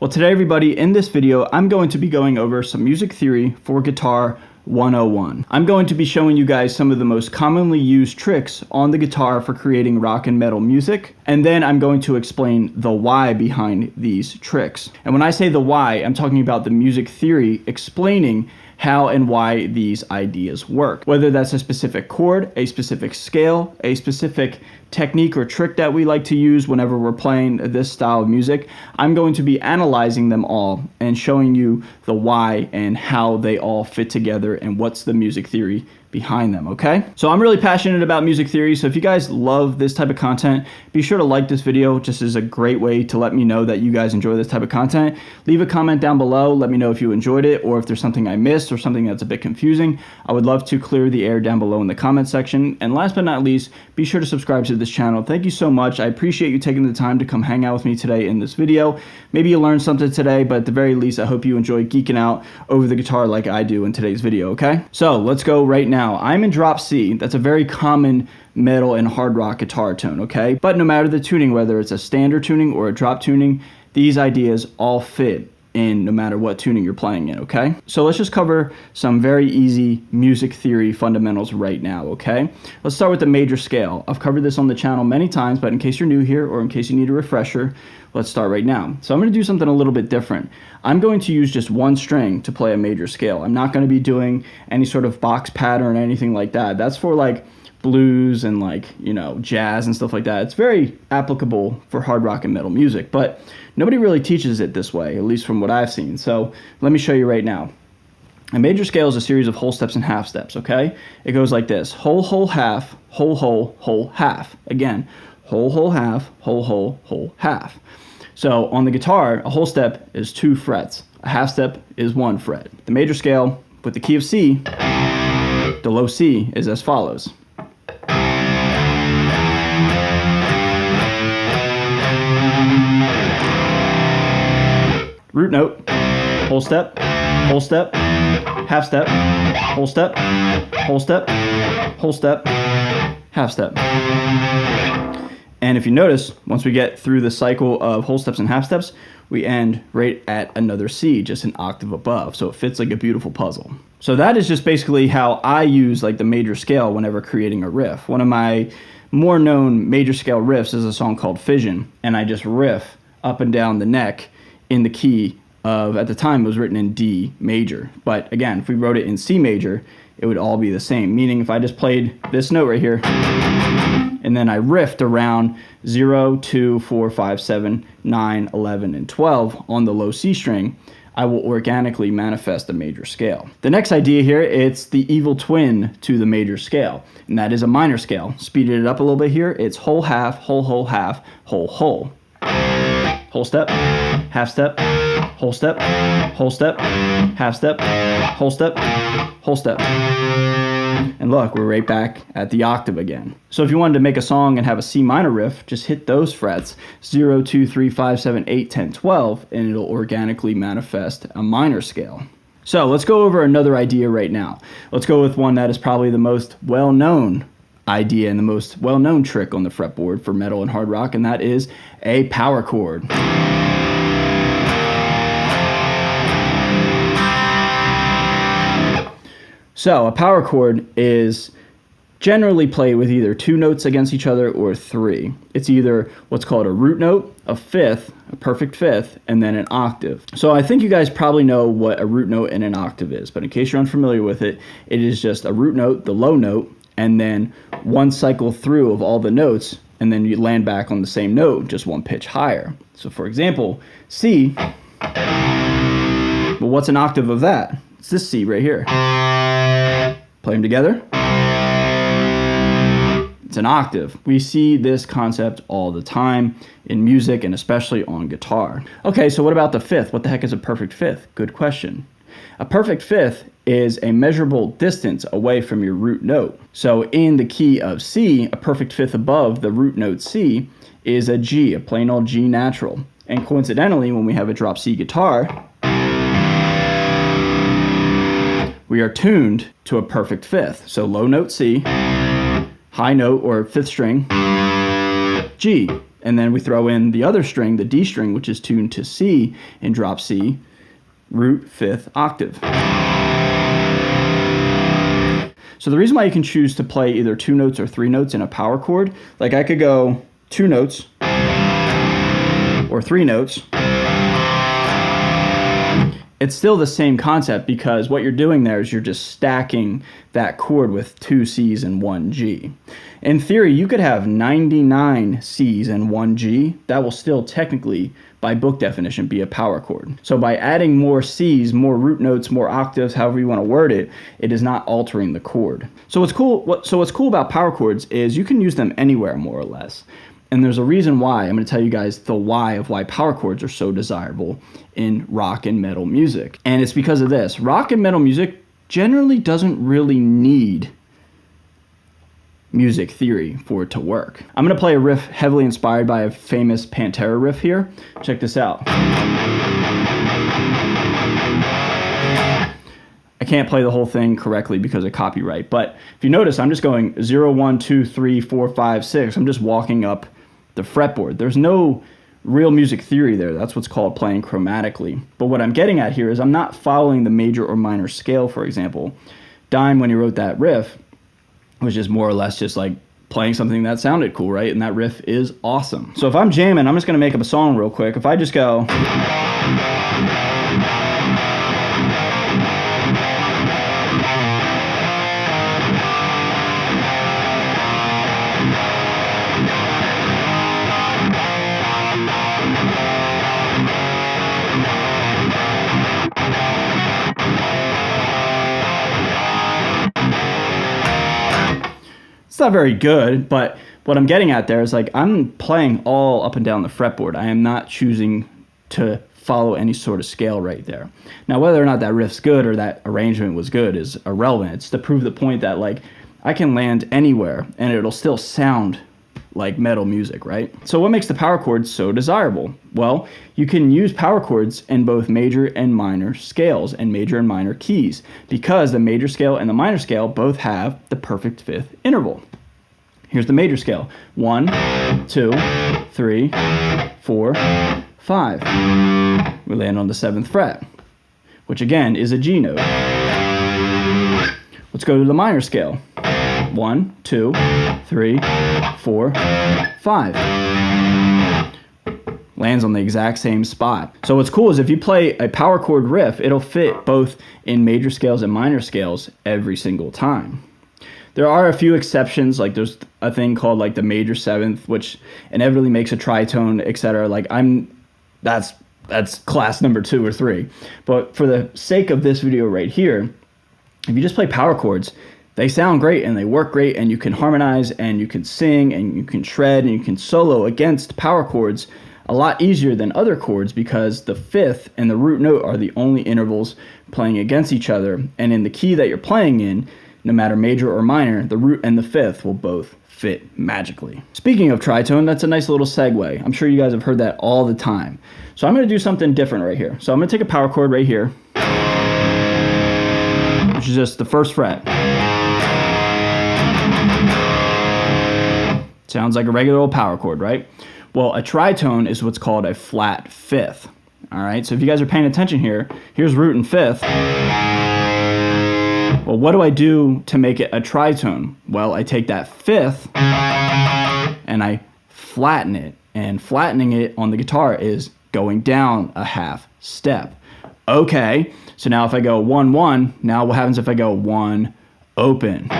Well, today everybody, in this video, I'm going to be going over some music theory for guitar 101. I'm going to be showing you guys some of the most commonly used tricks on the guitar for creating rock and metal music, and then I'm going to explain the why behind these tricks. And when I say the why, I'm talking about the music theory explaining how and why these ideas work. Whether that's a specific chord, a specific scale, a specific technique or trick that we like to use whenever we're playing this style of music, I'm going to be analyzing them all and showing you the why and how they all fit together and what's the music theory behind them, okay? So I'm really passionate about music theory, so if you guys love this type of content, be sure to like this video. Just as a great way to let me know that you guys enjoy this type of content. Leave a comment down below, let me know if you enjoyed it or if there's something I missed or something that's a bit confusing. I would love to clear the air down below in the comment section. And last but not least, be sure to subscribe to this channel. Thank you so much. I appreciate you taking the time to come hang out with me today in this video. Maybe you learned something today, but at the very least, I hope you enjoy geeking out over the guitar like I do in today's video, okay? So let's go right now. I'm in drop C. That's a very common metal and hard rock guitar tone, okay? But no matter the tuning, whether it's a standard tuning or a drop tuning, these ideas all fit in no matter what tuning you're playing in, okay? So let's just cover some very easy music theory fundamentals right now, okay? Let's start with the major scale. I've covered this on the channel many times, but in case you're new here or in case you need a refresher, let's start right now. So I'm going to do something a little bit different. I'm going to use just one string to play a major scale. I'm not going to be doing any sort of box pattern or anything like that. That's for like blues and like, you know, jazz and stuff like that. It's very applicable for hard rock and metal music, but nobody really teaches it this way, at least from what I've seen. So let me show you right now. A major scale is a series of whole steps and half steps, okay? It goes like this: whole, whole, half, whole, whole, whole, half. Again, whole, whole, half, whole, whole, whole, half. So on the guitar, a whole step is 2 frets. A half step is 1 fret. The major scale with the key of C, the low C is as follows. Root note, whole step, half step, whole step, whole step, whole step, half step. And if you notice, once we get through the cycle of whole steps and half steps, we end right at another C, just an octave above. So it fits like a beautiful puzzle. So that is just basically how I use like the major scale whenever creating a riff. One of my more known major scale riffs is a song called Fission, and I just riff up and down the neck in the key of, at the time it was written in D major. But again, if we wrote it in C major, it would all be the same. Meaning if I just played this note right here, and then I riffed around 0, 2, 4, 5, 7, 9, 11, and 12 on the low C string, I will organically manifest a major scale. The next idea here, it's the evil twin to the major scale, and that is a minor scale. Speeded it up a little bit here, it's whole, half, whole, half, whole. Whole step, half step, whole step, whole step, half step, whole step, whole step. And look, we're right back at the octave again. So if you wanted to make a song and have a C minor riff, just hit those frets, 0, 2, 3, 5, 7, 8, 10, 12, and it'll organically manifest a minor scale. So let's go over another idea right now. Let's go with one that is probably the most well-known idea and the most well-known trick on the fretboard for metal and hard rock, and that is a power chord. So a power chord is generally played with either 2 notes against each other or 3. It's either what's called a root note, a fifth, a perfect fifth, and then an octave. So I think you guys probably know what a root note and an octave is, but in case you're unfamiliar with it, it is just a root note, the low note, and then one cycle through of all the notes, and then you land back on the same note, just 1 pitch higher. So for example, C, well, what's an octave of that? It's this C right here. Play them together. It's an octave. We see this concept all the time in music and especially on guitar. Okay, so what about the fifth? What the heck is a perfect fifth? Good question. A perfect fifth is a measurable distance away from your root note. So in the key of C, a perfect fifth above the root note C is a G, a plain old G natural. And coincidentally, when we have a drop C guitar, we are tuned to a perfect fifth. So low note C, high note or fifth string, G. and then we throw in the other string, the D string, which is tuned to C in drop C, root 5th octave. So the reason why you can choose to play either 2 notes or 3 notes in a power chord, like I could go 2 notes or 3 notes, it's still the same concept, because what you're doing there is you're just stacking that chord with 2 C's and 1 G. In theory, you could have 99 C's and 1 G. That will still technically, by book definition, be a power chord. So by adding more C's, more root notes, more octaves, however you want to word it, it is not altering the chord. So what's cool about power chords is you can use them anywhere, more or less. And there's a reason why. I'm going to tell you guys the why of why power chords are so desirable in rock and metal music. And it's because of this. Rock and metal music generally doesn't really need music theory for it to work. I'm going to play a riff heavily inspired by a famous Pantera riff here. Check this out. I can't play the whole thing correctly because of copyright, but if you notice, I'm just going 0, 1, 2, 3, 4, 5, 6. I'm just walking up the fretboard. There's no real music theory there. That's what's called playing chromatically. But what I'm getting at here is I'm not following the major or minor scale, for example. Dime, when he wrote that riff, was just more or less just like playing something that sounded cool, right? And that riff is awesome. So if I'm jamming, I'm just going to make up a song real quick. If I just go... It's not very good, but what I'm getting at there is like I'm playing all up and down the fretboard. I am not choosing to follow any sort of scale right there. Now, whether or not that riff's good or that arrangement was good is irrelevant. It's to prove the point that like I can land anywhere and it'll still sound like metal music, right? So what makes the power chords so desirable? Well, you can use power chords in both major and minor scales and major and minor keys, because the major scale and the minor scale both have the perfect 5th interval. Here's the major scale: 1, 2, 3, 4, 5. We land on the 7th fret, which again is a G note. Let's go to the minor scale. 1, 2, 3, 4, 5. Lands on the exact same spot. So what's cool is if you play a power chord riff, it'll fit both in major scales and minor scales every single time. There are a few exceptions, like there's a thing called like the major 7th, which inevitably makes a tritone, etc. Like that's class number 2 or 3. But for the sake of this video right here, if you just play power chords, they sound great and they work great, and you can harmonize and you can sing and you can shred and you can solo against power chords a lot easier than other chords, because the 5th and the root note are the only intervals playing against each other, and in the key that you're playing in, no matter major or minor, the root and the 5th will both fit magically. Speaking of tritone, that's a nice little segue. I'm sure you guys have heard that all the time. So I'm going to do something different right here. So I'm going to take a power chord right here, which is just the 1st fret. Sounds like a regular old power chord, right? Well, a tritone is what's called a flat 5th. All right, so if you guys are paying attention here, here's root and 5th. Well, what do I do to make it a tritone? Well, I take that 5th and I flatten it. And flattening it on the guitar is going down a half step. Okay, so now if I go 1, 1, now what happens if I go 1, open?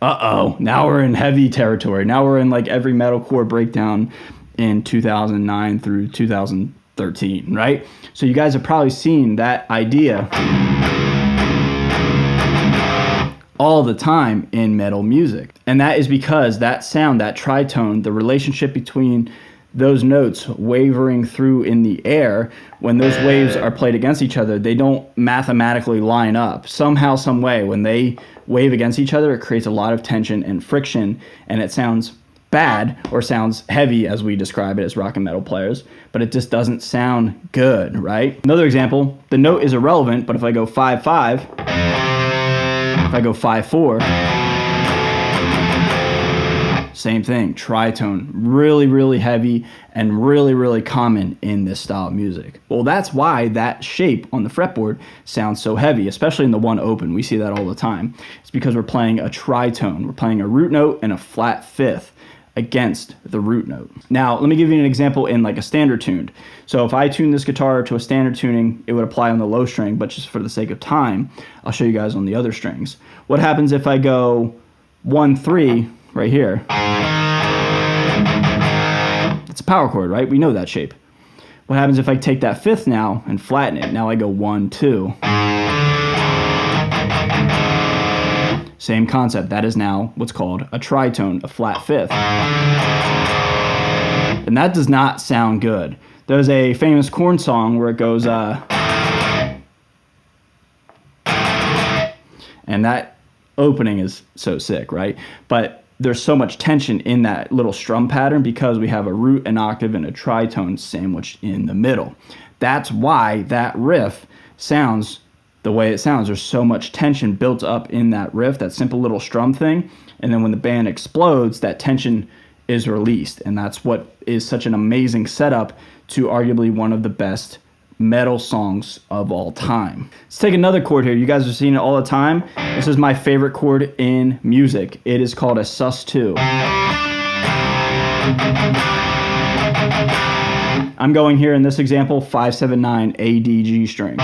Uh-oh, now we're in heavy territory. Now we're in like every metalcore breakdown in 2009 through 2013, right? So you guys have probably seen that idea all the time in metal music. And that is because that sound, that tritone, the relationship between those notes wavering through in the air, when those waves are played against each other, they don't mathematically line up. Somehow, some way, when they wave against each other, it creates a lot of tension and friction, and it sounds bad or sounds heavy, as we describe it as rock and metal players, but it just doesn't sound good, right? Another example, the note is irrelevant, but if I go 5, 5, If I go 5/4, same thing, tritone, really heavy and really common in this style of music. Well, that's why that shape on the fretboard sounds so heavy, especially in the one open. We see that all the time. It's because we're playing a tritone. We're playing a root note and a flat fifth against the root note. Now, let me give you an example in like a standard tuned. So if I tune this guitar to a standard tuning, it would apply on the low string, but just for the sake of time, I'll show you guys on the other strings. What happens if I go 1/3 right here? It's a power chord, right? We know that shape. What happens if I take that fifth now and flatten it? Now I go 1/2. Same concept. That is now what's called a tritone, a flat fifth. And that does not sound good. There's a famous Korn song where it goes, and that opening is so sick, right? But there's so much tension in that little strum pattern because we have a root, an octave, and a tritone sandwiched in the middle. That's why that riff sounds the way it sounds. There's so much tension built up in that riff, that simple little strum thing, and then when the band explodes, that tension is released, and that's what is such an amazing setup to arguably one of the best metal songs of all time. Let's take another chord here. You guys are seeing it all the time. This is my favorite chord in music. It is called a sus2. I'm going here in this example 5/7/9 A D G string.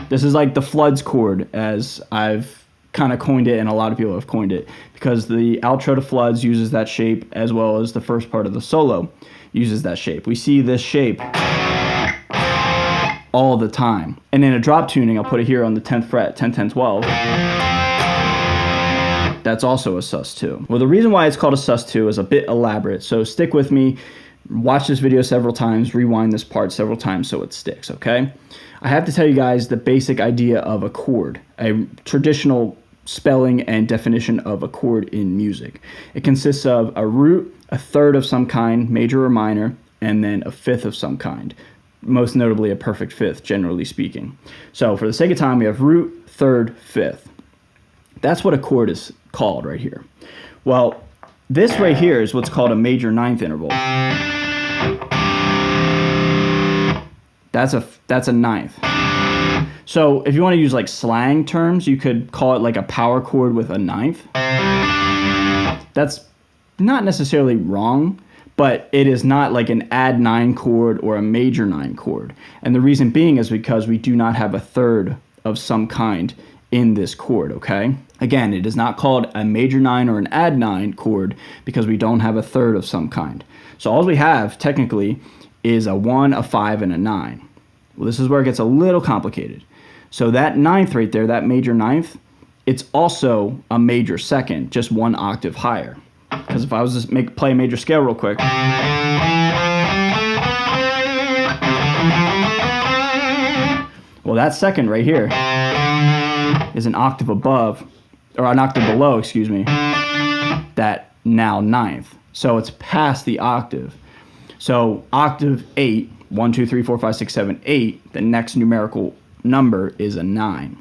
This is like the floods chord, as I've kind of coined it, and a lot of people have coined it, because the outro to floods uses that shape, as well as the first part of the solo uses that shape. We see this shape all the time. And in a drop tuning, I'll put it here on the 10th fret, 10, 10, 12. That's also a sus2. Well, the reason why it's called a sus2 is a bit elaborate, so stick with me. Watch this video several times, rewind this part several times so it sticks, okay? I have to tell you guys the basic idea of a chord, a traditional spelling and definition of a chord in music. It consists of a root, a third of some kind, major or minor, and then a fifth of some kind, most notably a perfect fifth, generally speaking. So for the sake of time, we have root, third, fifth. That's what a chord is called right here. Well, this right here is what's called a major ninth interval. That's a ninth. So if you want to use like slang terms, you could call it like a power chord with a ninth. That's not necessarily wrong, but it is not like an add 9 chord or a major 9 chord. And the reason being is because we do not have a third of some kind in this chord, okay? Again, it is not called a major 9 or an add 9 chord because we don't have a third of some kind. So all we have technically is a 1, a 5, and a 9. Well, this is where it gets a little complicated. So that ninth right there, that major ninth, it's also a major second, just 1 octave higher. Because if I was to play a major scale real quick. Well, that second right here is an octave above, or an octave below, excuse me, that now ninth. So it's past the octave. So octave 8, 1, 2, 3, 4, 5, 6, 7, 8, the next numerical number is a 9.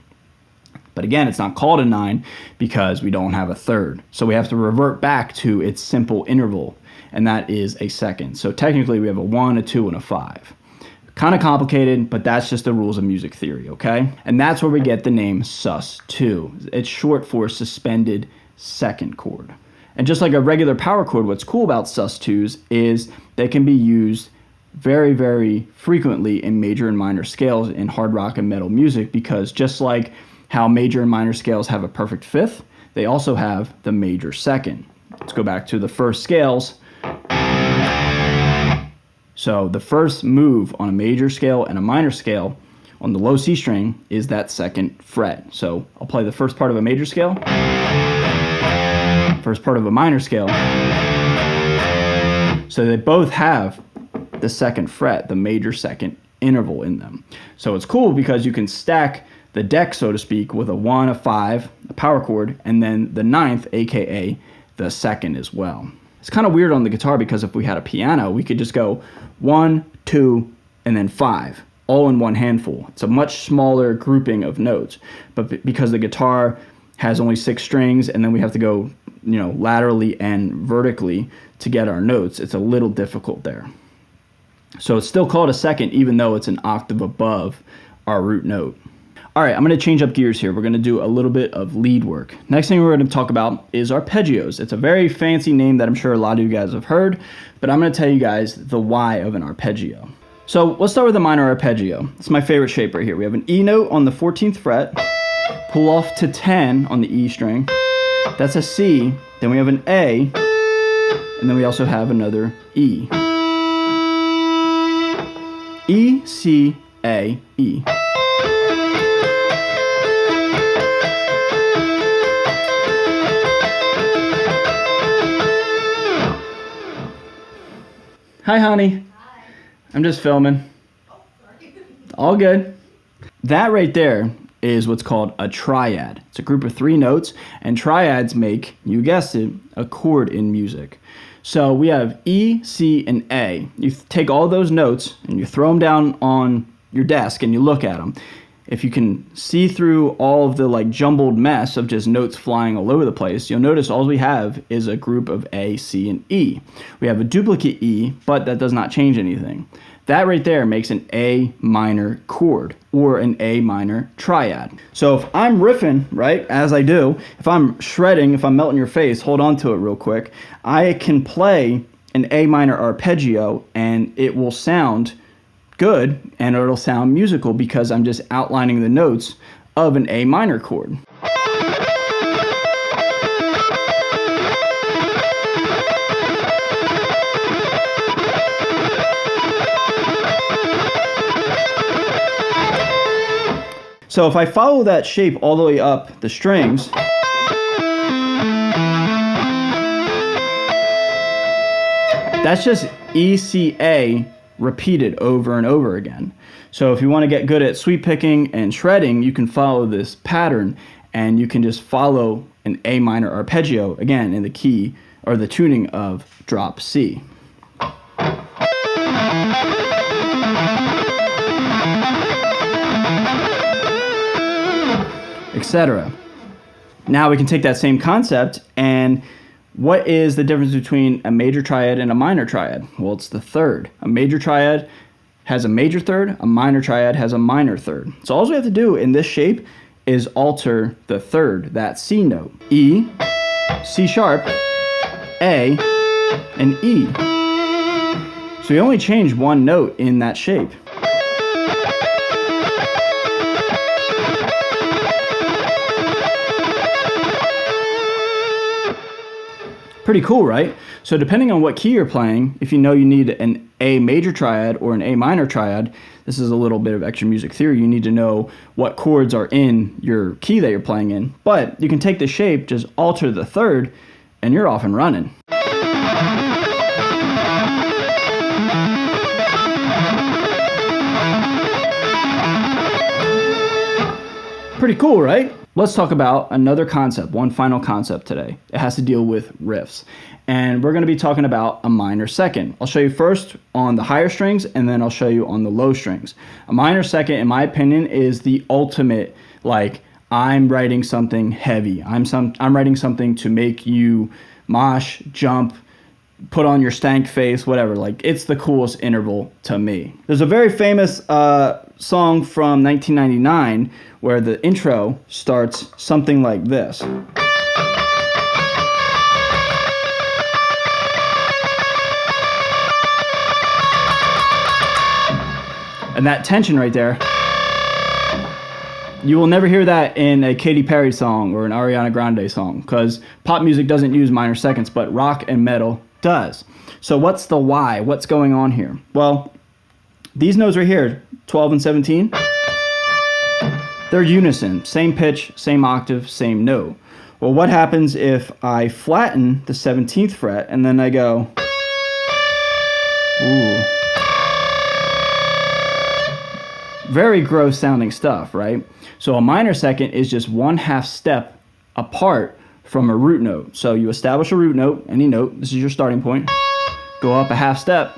But again, it's not called a 9 because we don't have a third. So we have to revert back to its simple interval, and that is a second. So technically we have a 1, a 2, and a 5. Kind of complicated, but that's just the rules of music theory, okay? And that's where we get the name sus2. It's short for suspended second chord. And just like a regular power chord, what's cool about sus2s is they can be used very frequently in major and minor scales in hard rock and metal music, because just like how major and minor scales have a perfect fifth, they also have the major second. Let's go back to the first scales. So the first move on a major scale and a minor scale on the low C string is that second fret. So I'll play the first part of a major scale, first part of a minor scale. So they both have the second fret, the major second interval in them. So it's cool because you can stack the deck, so to speak, with a 1, a 5, a power chord, and then the ninth, aka the second as well. It's kind of weird on the guitar because if we had a piano, we could just go 1, 2, and then 5. all in one handful. It's a much smaller grouping of notes, but because the guitar has only 6 strings and then we have to go, laterally and vertically to get our notes, it's a little difficult there. So it's still called a second even though it's an octave above our root note. All right, I'm going to change up gears here. We're going to do a little bit of lead work. Next thing we're going to talk about is arpeggios. It's a very fancy name that I'm sure a lot of you guys have heard, but I'm going to tell you guys the why of an arpeggio. So let's start with a minor arpeggio. It's my favorite shape right here. We have an E note on the 14th fret, pull off to 10 on the E string. That's a C. Then we have an A, and then we also have another E. E, C, A, E. Hi, honey. Hi. I'm just filming. Oh, sorry. All good. That right there is what's called a triad. It's a group of 3 notes, and triads make, you guessed it, a chord in music. So we have E, C, and A. You take all those notes and you throw them down on your desk and you look at them. If you can see through all of the jumbled mess of just notes flying all over the place, you'll notice all we have is a group of A, C, and E. We have a duplicate E, but that does not change anything. That right there makes an A minor chord or an A minor triad. So if I'm riffing, right, as I do, if I'm shredding, if I'm melting your face, hold on to it real quick, I can play an A minor arpeggio and it will sound good and it'll sound musical because I'm just outlining the notes of an A minor chord. So if I follow that shape all the way up the strings, that's just E, C, A repeated over and over again. So if you want to get good at sweep picking and shredding, you can follow this pattern and you can just follow an A minor arpeggio, again, in the key or the tuning of drop C. Etc. Now we can take that same concept and what is the difference between a major triad and a minor triad? Well, it's the third. A major triad has a major third, a minor triad has a minor third. So all we have to do in this shape is alter the third, that C note. E, C sharp, A, and E. So we only change one note in that shape. Pretty cool, right? So depending on what key you're playing, if you know you need an A major triad or an A minor triad, this is a little bit of extra music theory. You need to know what chords are in your key that you're playing in. But you can take the shape, just alter the third, and you're off and running. Pretty cool, right? Let's talk about another concept, one final concept today. It has to deal with riffs. And we're going to be talking about a minor second. I'll show you first on the higher strings, and then I'll show you on the low strings. A minor second, in my opinion, is the ultimate, I'm writing something heavy. I'm writing something to make you mosh, jump, put on your stank face, whatever. It's the coolest interval to me. There's a very famous song from 1999 where the intro starts something like this. And that tension right there, you will never hear that in a Katy Perry song or an Ariana Grande song because pop music doesn't use minor seconds, but rock and metal does. So what's the why? What's going on here? Well, these notes right here, 12 and 17, they're unison, same pitch, same octave, same note. Well, what happens if I flatten the 17th fret and then I go, ooh. Very gross sounding stuff, right? So a minor second is just 1/2 step apart from a root note. So you establish a root note, any note, this is your starting point, go up a 1/2 step,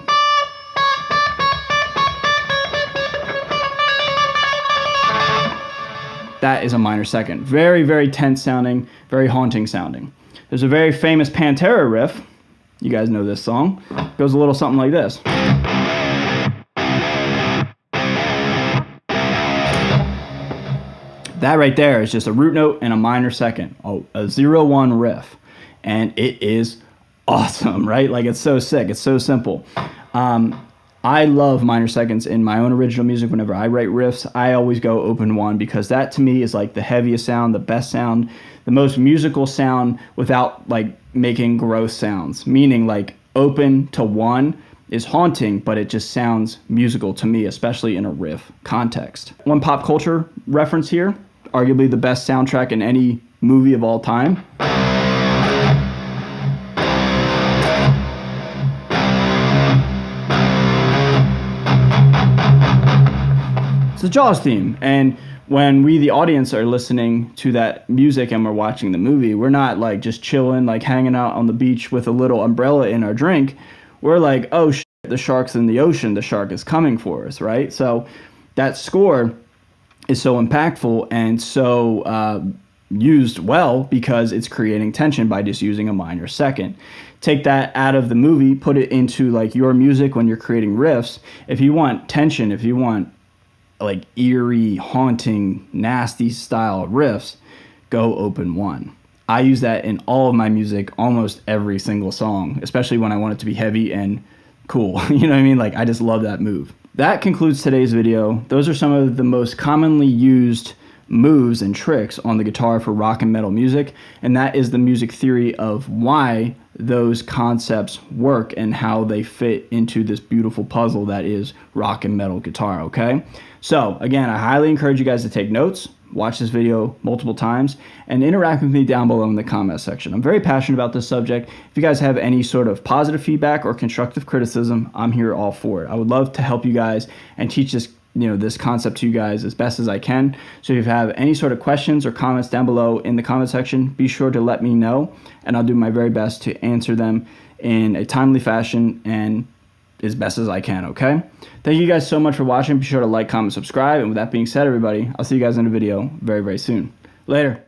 that is a minor second. Very, very tense sounding, very haunting sounding. There's a very famous Pantera riff. You guys know this song. It goes a little something like this. That right there is just a root note and a minor second. Oh, a 0-1 riff. And it is awesome, right? Like, it's so sick. It's so simple. I love minor seconds in my own original music. Whenever I write riffs, I always go open 1 because that to me is like the heaviest sound, the best sound, the most musical sound without like making gross sounds. Meaning like open to 1 is haunting, but it just sounds musical to me, especially in a riff context. One pop culture reference here, arguably the best soundtrack in any movie of all time. It's the Jaws theme, and when we, the audience, are listening to that music and we're watching the movie, we're not like just chilling, like hanging out on the beach with a little umbrella in our drink. We're like, oh shit, the shark's in the ocean, the shark is coming for us, right? So that score is so impactful and so used well because it's creating tension by just using a minor second. Take that out of the movie, put it into like your music when you're creating riffs. If you want tension, if you want like eerie, haunting, nasty style riffs, go open 1. I use that in all of my music, almost every single song, especially when I want it to be heavy and cool. You know what I mean? Like, I just love that move. That concludes today's video. Those are some of the most commonly used moves and tricks on the guitar for rock and metal music, and that is the music theory of why those concepts work and how they fit into this beautiful puzzle that is rock and metal guitar, okay? So again, I highly encourage you guys to take notes, watch this video multiple times, and interact with me down below in the comment section. I'm very passionate about this subject. If you guys have any sort of positive feedback or constructive criticism, I'm here all for it. I would love to help you guys and teach this, this concept to you guys as best as I can. So if you have any sort of questions or comments down below in the comment section, be sure to let me know, and I'll do my very best to answer them in a timely fashion and as best as I can, okay? Thank you guys so much for watching. Be sure to like, comment, subscribe, and with that being said, everybody, I'll see you guys in a video very, very soon. Later.